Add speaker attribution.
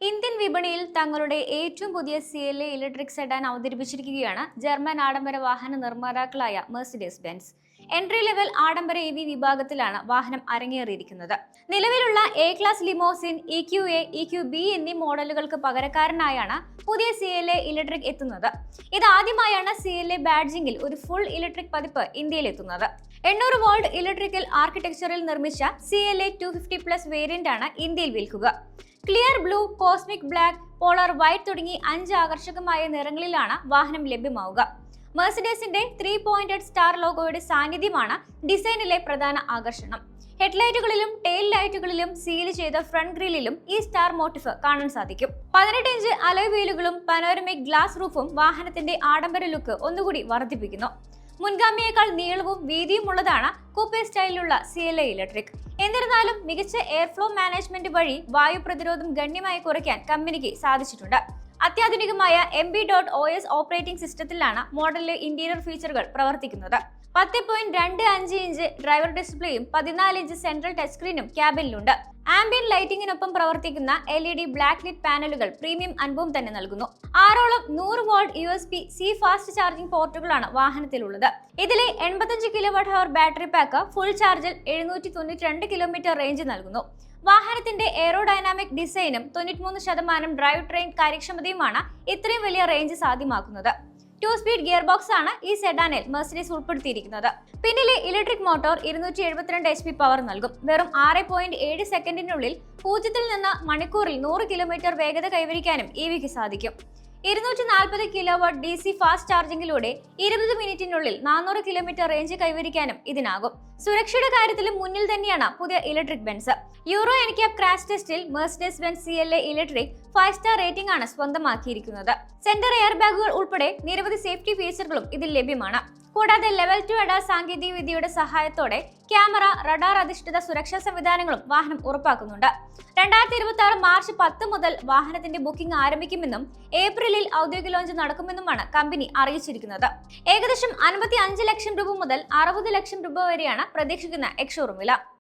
Speaker 1: Indian വിപണിയിൽ തങ്ങളുടെ ഏറ്റവും പുതിയ CLA ഇലക്ട്രിക് സെഡാൻ അവതരിപ്പിച്ചിരിക്കുകയാണ് ജർമ്മൻ ആഡംബര വാഹന നിർമ്മാതാക്കളായ മെഴ്സിഡീസ് ബെൻസ്. എൻട്രി ലെവൽ ആഡംബര EV വിഭാഗത്തിലാണ് വാഹനം അരങ്ങേറിയിരിക്കുന്നത്. നിലവിലുള്ള A-ക്ലാസ് ലിമോസിൻ, EQA, EQB എന്നീ മോഡലുകൾക്ക് പകരക്കാരനായാണ് പുതിയ CLA ഇലക്ട്രിക് എത്തുന്നത്. ഇതാദ്യമായാണ് CLA ബാഡ്ജിംഗിൽ ഒരു ഫുൾ ഇലക്ട്രിക് പതിപ്പ് ഇന്ത്യയിൽ എത്തുന്നത്. 800 വോൾട്ട് ഇലക്ട്രിക്കൽ ആർക്കിടെക്ചറിൽ നിർമ്മിച്ച CLA 250+ വേരിയന്റ് ആണ് ഇന്ത്യയിൽ വിൽക്കുക. Clear blue, cosmic black, polar white തുടങ്ങി 5 ആകർഷകമായ നിറങ്ങളിലാണ് വാഹനം ലഭ്യമാവുക. മെഴ്സിഡീസിന്റെ 3 പോയിന്റഡ് സ്റ്റാർ ലോഗോയുടെ സാന്നിധ്യമാണ് ഡിസൈനിലെ പ്രധാന ആകർഷണം. ഹെഡ്ലൈറ്റുകളിലും ടെയിൽ ലൈറ്റുകളിലും സീൽ ചെയ്ത ഫ്രണ്ട് ഗ്രില്ലിലും ഈ സ്റ്റാർ മോട്ടീഫ് കാണാൻ സാധിക്കും. 18 ഇഞ്ച് അലോയ് വീലുകളും പനോരമിക് ഗ്ലാസ് റൂഫും വാഹനത്തിന്റെ ആഡംബര ലുക്ക് ഒന്നുകൂടി വർദ്ധിപ്പിക്കുന്നു. മുൻഗാമിയേക്കാൾ നീളവും വീതിയും ഉള്ളതാണ് കൂപ്പെ സ്റ്റൈലിലുള്ള CLA ഇലക്ട്രിക്. എന്നിരുന്നാലും മികച്ച എയർഫ്ലോ മാനേജ്മെന്റ് വഴി വായു പ്രതിരോധം ഗണ്യമായി കുറയ്ക്കാൻ കമ്പനിക്ക് സാധിച്ചിട്ടുണ്ട്. അത്യാധുനികമായ MB.OS ഓപ്പറേറ്റിംഗ് സിസ്റ്റത്തിലാണ് മോഡലിലെ ഇന്റീരിയർ ഫീച്ചറുകൾ പ്രവർത്തിക്കുന്നത്. 10.25 ഇഞ്ച് ഡ്രൈവർ ഡിസ്പ്ലേയും 14 ഇഞ്ച് സെൻട്രൽ ടച്ച് സ്ക്രീനും ക്യാബിനിലുണ്ട്. ആംബിയൻ ലൈറ്റിംഗിനൊപ്പം പ്രവർത്തിക്കുന്ന LED ബ്ലാക്ക് ലിറ്റ് പാനലുകൾ പ്രീമിയം അനുഭവം തന്നെ നൽകുന്നു. 6ഓളം 100 വോൾട്ട് USB-C ഫാസ്റ്റ് ചാർജിംഗ് പോർട്ടുകളാണ് വാഹനത്തിലുള്ളത്. ഇതിലെ 85 kWh ബാറ്ററി പാക്ക് ഫുൾ ചാർജിൽ 792 കിലോമീറ്റർ റേഞ്ച് നൽകുന്നു. വാഹനത്തിന്റെ എയറോഡൈനാമിക് ഡിസൈനും 93% ഡ്രൈവ് ട്രെയിൻ കാര്യക്ഷമതയുമാണ് ഇത്രയും വലിയ റേഞ്ച് സാധ്യമാക്കുന്നത്. 2 സ്പീഡ് ഗിയർ ബോക്സ് ആണ് ഈ സെഡാനിൽ മെഴ്സിഡീസ് ഉൾപ്പെടുത്തിയിരിക്കുന്നത്. പിന്നിലെ ഇലക്ട്രിക് മോട്ടോർ 272 HP പവർ നൽകും. വെറും 6.7 സെക്കൻഡിനുള്ളിൽ 0 നിന്ന് മണിക്കൂറിൽ 100 കിലോമീറ്റർ വേഗത കൈവരിക്കാനും EVക്ക് സാധിക്കും. 240 kW DC ഫാസ്റ്റ് ചാർജിംഗിലൂടെ 20 മിനിറ്റിനുള്ളിൽ 400 കിലോമീറ്റർ റേഞ്ച് കൈവരിക്കാനും ഇതിനാകും. സുരക്ഷയുടെ കാര്യത്തിലും മുന്നിൽ തന്നെയാണ് പുതിയ electric Benz. Euro NCAP crash ടെസ്റ്റിൽ Mercedes Benz CLA electric 5 star rating ആണ് സ്വന്തമാക്കിയിരിക്കുന്നത്. സെന്റർ എയർ ബാഗുകൾ ഉൾപ്പെടെ നിരവധി സേഫ്റ്റി ഫീച്ചറുകളും ഇതിൽ ലഭ്യമാണ്. കൂടാതെ ലെവൽ 2 ADAS സാങ്കേതിക വിദ്യയുടെ സഹായത്തോടെ ക്യാമറ, റഡാർ അധിഷ്ഠിത സുരക്ഷാ സംവിധാനങ്ങളും വാഹനം ഉറപ്പാക്കുന്നുണ്ട്. 2026 മാർച്ച് 10 മുതൽ വാഹനത്തിന്റെ ബുക്കിംഗ് ആരംഭിക്കുമെന്നും ഏപ്രിലിൽ ഔദ്യോഗിക ലോഞ്ച് നടക്കുമെന്നുമാണ് കമ്പനി അറിയിച്ചിരിക്കുന്നത്. ഏകദേശം 55 ലക്ഷം രൂപ മുതൽ 60 ലക്ഷം രൂപ വരെയാണ് പ്രതീക്ഷിക്കുന്ന എക്സ് ഷോറൂം വില.